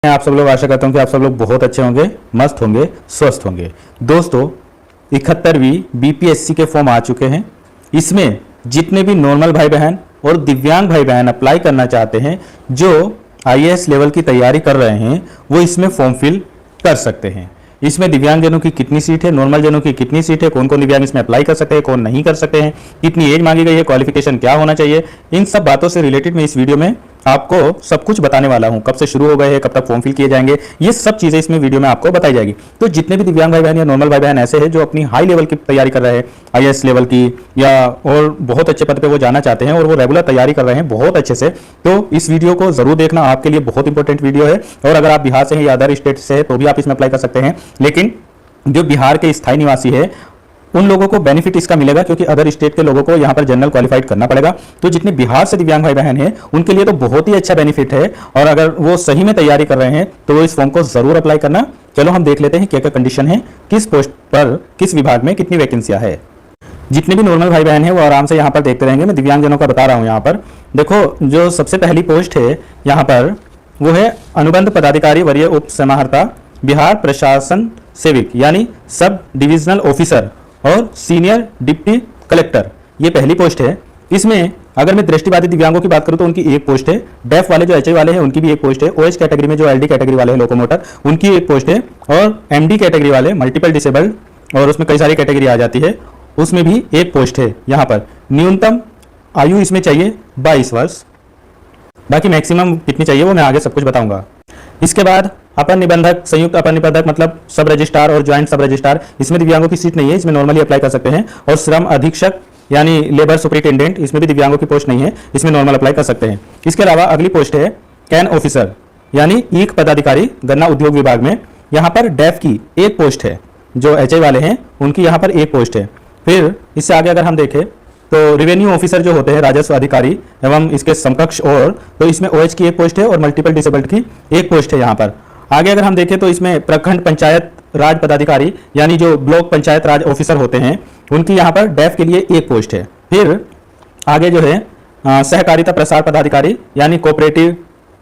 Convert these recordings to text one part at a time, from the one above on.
आप सब लोग आशा करता हूँ कि आप सब लोग बहुत अच्छे होंगे, मस्त होंगे, स्वस्थ होंगे। दोस्तों 71वीं बीपीएससी के फॉर्म आ चुके हैं। इसमें जितने भी नॉर्मल भाई बहन और दिव्यांग भाई बहन अप्लाई करना चाहते हैं, जो आईएएस लेवल की तैयारी कर रहे हैं, वो इसमें फॉर्म फिल कर सकते हैं। इसमें दिव्यांग जनों की कितनी सीट है, नॉर्मल जनों की कितनी सीट है, कौन कौन दिव्यांग इसमें अप्लाई कर सकते हैं, कौन नहीं कर सकते हैं, कितनी एज मांगी गई है, क्वालिफिकेशन क्या होना चाहिए, इन सब बातों से रिलेटेड मैं इस वीडियो में आपको सब कुछ बताने वाला हूं। कब से शुरू हो गए हैं, कब तक फॉर्म फिल किए जाएंगे, ये सब चीजें इसमें वीडियो में आपको बताई जाएगी। तो जितने भी दिव्यांग भाई बहन या नॉर्मल भाई बहन ऐसे हैं जो अपनी हाई लेवल की तैयारी कर रहे हैं, आईएएस लेवल की, या और बहुत अच्छे पद पे वो जाना चाहते हैं और वो रेगुलर तैयारी कर रहे हैं बहुत अच्छे से, तो इस वीडियो को जरूर देखना, आपके लिए बहुत इंपॉर्टेंट वीडियो है। और अगर आप बिहार से हैं या अदर स्टेट से है तो भी आप इसमें अप्लाई कर सकते हैं, लेकिन जो बिहार के स्थायी निवासी है उन लोगों को बेनिफिट इसका मिलेगा, क्योंकि अदर स्टेट के लोगों को यहां पर जनरल क्वालिफाइड करना पड़ेगा। तो जितने बिहार से दिव्यांग भाई बहन हैं उनके लिए तो बहुत ही अच्छा बेनिफिट है, और अगर वो सही में तैयारी कर रहे हैं तो वो इस फॉर्म को जरूर अप्लाई करना। चलो हम देख लेते हैं क्या क्या कंडीशन है, किस पोस्ट पर किस विभाग में कितनी वैकेंसियां है। जितने भी नॉर्मल भाई बहन है वो आराम से यहाँ पर देखते रहेंगे। मैं दिव्यांग जनों का बता रहा हूँ। यहाँ पर देखो, जो सबसे पहली पोस्ट है यहाँ पर वो है अनुबंध पदाधिकारी वरीय उप समाहर्ता बिहार प्रशासन सेविक, यानी सब डिविजनल ऑफिसर और सीनियर डिप्टी कलेक्टर। ये पहली पोस्ट है। इसमें अगर मैं दृष्टिबाधित दिव्यांगों की बात करूं तो उनकी एक पोस्ट है। डेफ वाले जो एचआई वाले हैं उनकी भी एक पोस्ट है। ओएच कैटेगरी में जो एलडी कैटेगरी वाले हैं लोकोमोटर, उनकी एक पोस्ट है। और एमडी कैटेगरी वाले मल्टीपल डिसेबल्ड, और उसमें कई सारी कैटेगरी आ जाती है, उसमें भी एक पोस्ट है। यहाँ पर न्यूनतम आयु इसमें चाहिए 22 वर्ष। बाकी मैक्सिमम कितनी चाहिए वो मैं आगे सब कुछ बताऊंगा। इसके बाद अपर निबंधक, संयुक्त अपर निबंधक मतलब सब रजिस्ट्रार और ज्वाइंट सब रजिस्ट्रार, इसमें दिव्यांगों की सीट नहीं है, इसमें नॉर्मली अप्लाई कर सकते हैं। और श्रम अधीक्षक यानी लेबर सुपरिटेंडेंट, इसमें भी दिव्यांगों की पोस्ट नहीं है, इसमें नॉर्मल अप्लाई कर सकते हैं। इसके अलावा अगली पोस्ट है कैन ऑफिसर यानी ईक पदाधिकारी गन्ना उद्योग विभाग में। यहाँ पर डेफ की एक पोस्ट है, जो एचआई वाले हैं उनकी यहाँ पर एक पोस्ट है। फिर इससे आगे अगर हम देखें तो रेवेन्यू ऑफिसर जो होते हैं राजस्व अधिकारी एवं इसके समकक्ष, और तो इसमें ओएच की एक पोस्ट है और मल्टीपल डिसेबल्ड की एक पोस्ट है। यहाँ पर आगे अगर हम देखें तो इसमें प्रखंड पंचायत राज पदाधिकारी यानी जो ब्लॉक पंचायत राज ऑफिसर होते हैं उनकी यहाँ पर डेफ के लिए एक पोस्ट है। फिर आगे जो है सहकारिता प्रसार पदाधिकारी यानी कोऑपरेटिव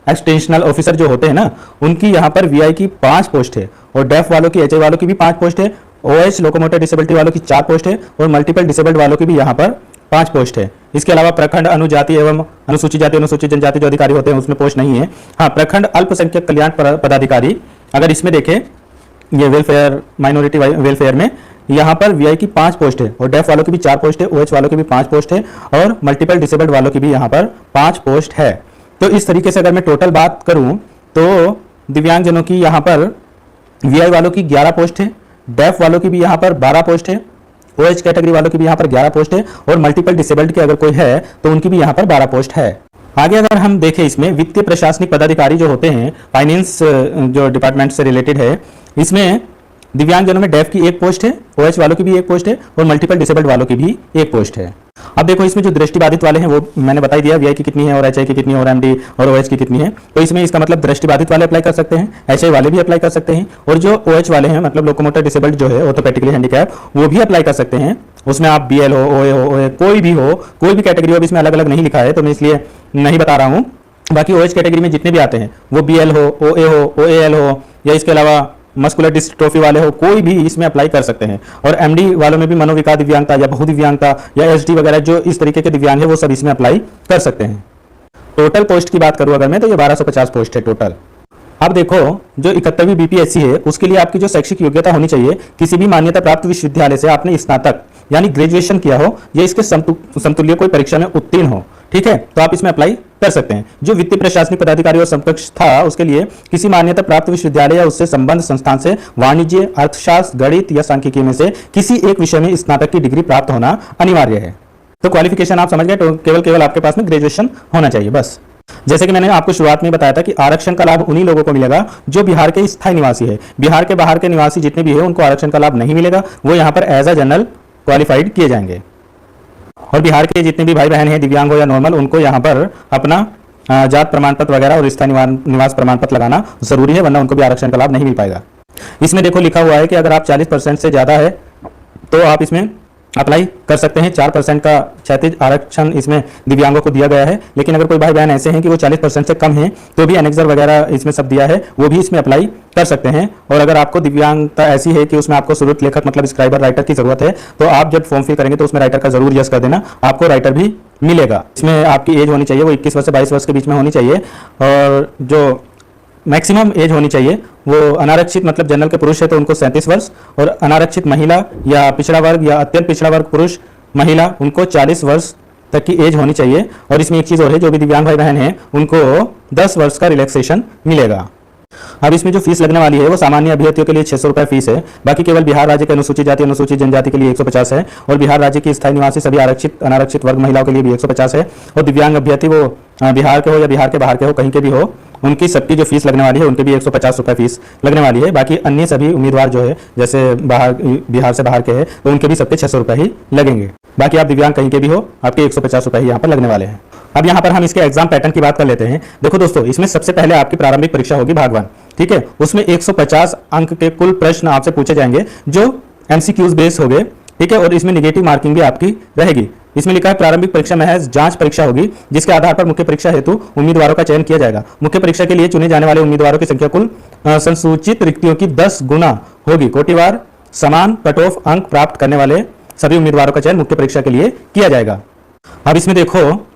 एक्सटेंशनल ऑफिसर जो होते हैं ना, उनकी यहाँ पर वीआई की 5 पोस्ट है, और डेफ वालों की एचआई वालों की भी 5 पोस्ट है। ओएच लोकोमोटर डिसेबिलिटी वालों की 4 पोस्ट है, और मल्टीपल डिसेबल्ड वालों की भी यहाँ पर 5 पोस्ट है। इसके अलावा प्रखंड अनुजाति एवं अनुसूचित जाति अनुसूचित जनजाति जो अधिकारी होते हैं उसमें पोस्ट नहीं है। हाँ, प्रखंड अल्पसंख्यक कल्याण पदाधिकारी, अगर इसमें देखें ये वेलफेयर माइनॉरिटी वेलफेयर में, यहाँ पर वीआई की 5 पोस्ट है, और डेफ वालों की भी 4 पोस्ट है, ओएच वालों की भी 5 पोस्ट है, और मल्टीपल डिसेबल्ड वालों की भी यहाँ पर 5 पोस्ट है। तो इस तरीके से अगर मैं टोटल बात करूं तो दिव्यांग जनों की यहाँ पर वीआई वालों की 11 पोस्ट है, डेफ वालों की भी यहाँ पर 12 पोस्ट है, ओएच कैटेगरी वालों की भी यहाँ पर 11 पोस्ट है, और मल्टीपल डिसेबल्ड के अगर कोई है तो उनकी भी यहाँ पर 12 पोस्ट है। आगे अगर हम देखें इसमें वित्तीय प्रशासनिक पदाधिकारी जो होते हैं, फाइनेंस जो डिपार्टमेंट से रिलेटेड है, इसमें दिव्यांग जनों में डेफ की एक पोस्ट है, ओएच वालों की भी एक पोस्ट है, और मल्टीपल डिसेबल्ड वालों की भी एक पोस्ट है। अब देखो इसमें जो दृष्टिबाधित वाले हैं वो मैंने बता दिया, वीआई की कितनी है और एचआई की कितनी है और एमडी और ओएच की कितनी है। तो इसमें इसका मतलब दृष्टिबाधित वाले अप्लाई कर सकते हैं, एचआई वाले भी अप्लाई कर सकते हैं, और जो ओएच वाले हैं मतलब लोकोमोटर डिसेबल्ड जो है ऑर्थोपेडिकली हैंडीकैप, वो भी अप्लाई कर सकते हैं। उसमें आप बीएल हो, ओए हो, कोई भी हो, कोई भी कैटेगरी हो, इसमें अलग अलग नहीं लिखा है तो मैं इसलिए नहीं बता रहा हूँ। बाकी ओएच कैटेगरी में जितने भी आते हैं वो बीएल हो, ओए हो, ओएएल हो, या इसके अलावा मस्कुलर डिस्ट्रोफी वाले हो, कोई भी इसमें अप्लाई कर सकते हैं। और एमडी वालों में भी मनोविकार दिव्यांगता या बहुदिव्यांगता या एसडी वगैरह जो इस तरीके के दिव्यांग है वो सब इसमें अप्लाई कर सकते हैं। टोटल पोस्ट की बात करूं अगर मैं तो ये 1250 पोस्ट है टोटल। अब देखो जो 71वीं बीपीएससी है उसके लिए आपकी जो शैक्षिक योग्यता होनी चाहिए, किसी भी मान्यता प्राप्त विश्वविद्यालय से आपने स्नातक यानी ग्रेजुएशन किया हो या इसके समतुल्य कोई परीक्षा में उत्तीर्ण हो, ठीक है, तो आप इसमें अप्लाई कर सकते हैं। जो वित्तीय प्रशासनिक पदाधिकारी और समकक्ष था उसके लिए किसी मान्यता प्राप्त विश्वविद्यालय या उससे संबद्ध संस्थान से वाणिज्य, अर्थशास्त्र, गणित या सांख्यिकी में से किसी एक विषय में स्नातक की डिग्री प्राप्त होना अनिवार्य है। तो क्वालिफिकेशन आप समझ गए, तो केवल आपके पास में ग्रेजुएशन होना चाहिए बस। जैसे कि मैंने आपको शुरुआत में बताया था कि आरक्षण का लाभ उन्हीं लोगों को मिलेगा जो बिहार के स्थायी निवासी है। बिहार के बाहर के निवासी जितने भी है उनको आरक्षण का लाभ नहीं मिलेगा, वो यहाँ पर एज अ जनरल क्वालिफाइड किए जाएंगे। और बिहार के जितने भी भाई बहन हैं दिव्यांग हो या नॉर्मल, उनको यहाँ पर अपना जात प्रमाण पत्र वगैरह और स्थायी निवास प्रमाण पत्र लगाना जरूरी है, वरना उनको भी आरक्षण का लाभ नहीं मिल पाएगा। इसमें देखो लिखा हुआ है कि अगर आप 40% से ज्यादा है तो आप इसमें अप्लाई कर सकते हैं। 4% का क्षैतिज आरक्षण इसमें दिव्यांगों को दिया गया है। लेकिन अगर कोई भाई बहन ऐसे हैं कि वो 40% से कम हैं तो भी एनेक्सर वगैरह इसमें सब दिया है, वो भी इसमें अप्लाई कर सकते हैं। और अगर आपको दिव्यांगता ऐसी है कि उसमें आपको शुरुत लेखक मतलब स्क्राइबर राइटर की जरूरत है तो आप जब फॉर्म फिल करेंगे तो उसमें राइटर का जरूर यस कर देना, आपको राइटर भी मिलेगा। इसमें आपकी एज होनी चाहिए वो 21 वर्ष से 22 वर्ष के बीच में होनी चाहिए। और जो मैक्सिमम एज होनी चाहिए वो अनारक्षित मतलब जनरल के पुरुष है तो उनको 37 वर्ष, और अनारक्षित महिला या पिछड़ा वर्ग या अत्यंत पिछड़ा वर्ग पुरुष महिला उनको 40 वर्ष तक की एज होनी चाहिए। और इसमें एक चीज़ और है, जो भी दिव्यांग भाई बहन हैं उनको 10 वर्ष का रिलैक्सेशन मिलेगा। अब इसमें जो फीस लगने वाली है वो सामान्य अभ्यर्थियों के लिए 600 रुपये फीस है। बाकी केवल बिहार राज्य के अनुसूचित जाति अनुसूचित जनजाति के लिए 150 है, और बिहार राज्य की स्थायी निवासी सभी आरक्षित अनारक्षित वर्ग महिलाओं के लिए भी 150 है। और दिव्यांग अभ्यर्थी वो बिहार के हो या बिहार के बाहर के हो, कहीं के भी हो, उनकी सबकी जो फीस लगने वाली है उनके भी 150 रुपये फीस लगने वाली है। बाकी अन्य सभी उम्मीदवार जो है जैसे बिहार से बाहर के हैं तो उनके भी सबके 600 रुपये ही लगेंगे। बाकी आप दिव्यांग कहीं के भी हो, आपके 150 रुपये ही यहाँ पर लगने वाले हैं। अब यहाँ पर हम इसके एग्जाम पैटर्न की बात कर लेते हैं। देखो दोस्तों, इसमें सबसे पहले आपकी प्रारंभिक परीक्षा होगी भाग 1, ठीक है। उसमें 150 अंक के कुल प्रश्न आपसे पूछे जाएंगे जो MCQs बेस हो गए, ठीक है। और इसमें नेगेटिव मार्किंग भी आपकी रहेगी। इसमें लिखा है प्रारंभिक परीक्षा महज जांच परीक्षा होगी जिसके आधार पर मुख्य परीक्षा हेतु उम्मीदवारों का चयन किया जाएगा। मुख्य परीक्षा के लिए चुने जाने वाले उम्मीदवारों की संख्या कुल संसूचित रिक्तियों की 10 गुना होगी। कोटिवार समान कट ऑफ अंक प्राप्त करने वाले सभी उम्मीदवारों का चयन मुख्य परीक्षा के लिए किया जाएगा। अब इसमें देखो,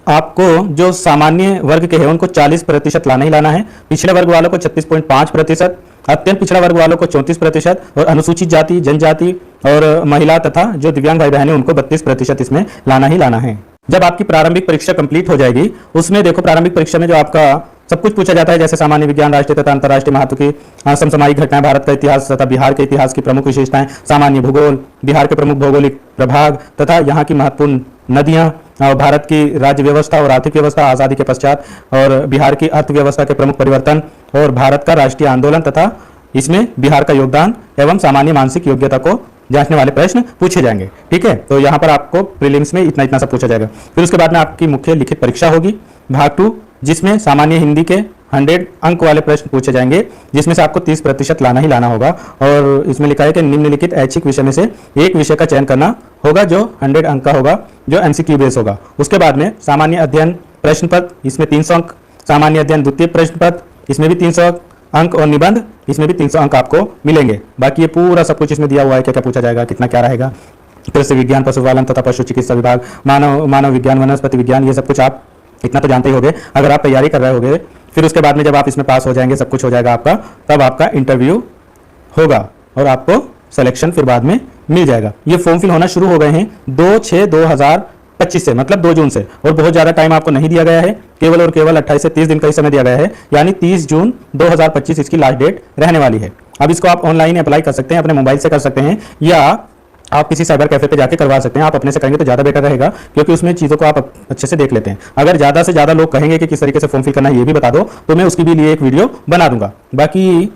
आपको जो सामान्य वर्ग के हैं उनको 40% लाना ही लाना है, पिछड़े वर्ग वालों को 36.5%, अत्यंत पिछड़ा वर्ग वालों को 34%, और अनुसूचित जाति जनजाति और महिला तथा जो दिव्यांग भाई बहन है उनको 32% इसमें लाना ही लाना है। जब आपकी प्रारंभिक परीक्षा कंप्लीट हो जाएगी, उसमें देखो प्रारंभिक परीक्षा में जो आपका सब कुछ पूछा जाता है जैसे सामान्य विज्ञान, राष्ट्रीय तथा अंतर्राष्ट्रीय महत्व की समसामयिक घटनाएं, भारत का इतिहास तथा बिहार के इतिहास की प्रमुख विशेषताएं, सामान्य भूगोल, बिहार के प्रमुख भौगोलिक प्रभाग तथा यहाँ की महत्वपूर्ण नदियां, और भारत की राज्य व्यवस्था और आर्थिक व्यवस्था आज़ादी के पश्चात, और बिहार की अर्थव्यवस्था के प्रमुख परिवर्तन, और भारत का राष्ट्रीय आंदोलन तथा इसमें बिहार का योगदान एवं सामान्य मानसिक योग्यता को जांचने वाले प्रश्न पूछे जाएंगे, ठीक है। तो यहाँ पर आपको प्रीलिम्स में इतना सब पूछा जाएगा। फिर उसके बाद में आपकी मुख्य लिखित परीक्षा होगी भाग 2, जिसमें सामान्य हिंदी के 100 अंक वाले प्रश्न पूछे जाएंगे जिसमें से आपको 30% लाना ही लाना होगा। और इसमें लिखा है कि निम्नलिखित ऐच्छिक विषय में से एक विषय का चयन करना होगा जो 100 अंक का होगा, जो MCQ बेस होगा। उसके बाद में सामान्य अध्ययन प्रश्न पत्र, इसमें 300 अंक, सामान्य अध्ययन द्वितीय प्रश्न पत्र, इसमें भी 300 अंक, और निबंध, इसमें भी 300 अंक आपको मिलेंगे। बाकी ये पूरा सब कुछ इसमें दिया हुआ है, क्या क्या पूछा जाएगा, कितना क्या रहेगा। कृषि विज्ञान, पशुपालन तथा पशु चिकित्सा विभाग, मानव विज्ञान, वनस्पति विज्ञान, ये सब कुछ आप इतना तो जानते ही होंगे अगर आप तैयारी कर रहे होंगे। फिर उसके बाद में जब आप इसमें पास हो जाएंगे, सब कुछ हो जाएगा आपका, तब आपका इंटरव्यू होगा और आपको सिलेक्शन फिर बाद में मिल जाएगा। ये फॉर्म फिल होना शुरू हो गए हैं 2/6/2025 से, मतलब 2 जून से, और बहुत ज़्यादा टाइम आपको नहीं दिया गया है, केवल और केवल 28 से 30 दिन का ही समय दिया गया है, यानी 30 जून 2025 इसकी लास्ट डेट रहने वाली है। अब इसको आप ऑनलाइन अप्लाई कर सकते हैं, अपने मोबाइल से कर सकते हैं, या आप किसी साइबर कैफे पे जाके करवा सकते हैं। आप अपने से करेंगे तो ज़्यादा बेटर रहेगा, क्योंकि उसमें चीज़ों को आप अच्छे से देख लेते हैं। अगर ज़्यादा से ज़्यादा लोग कहेंगे कि किस तरीके से फॉर्म फिल करना है ये भी बता दो, तो मैं उसकी भी लिए एक वीडियो बना दूंगा। बाकी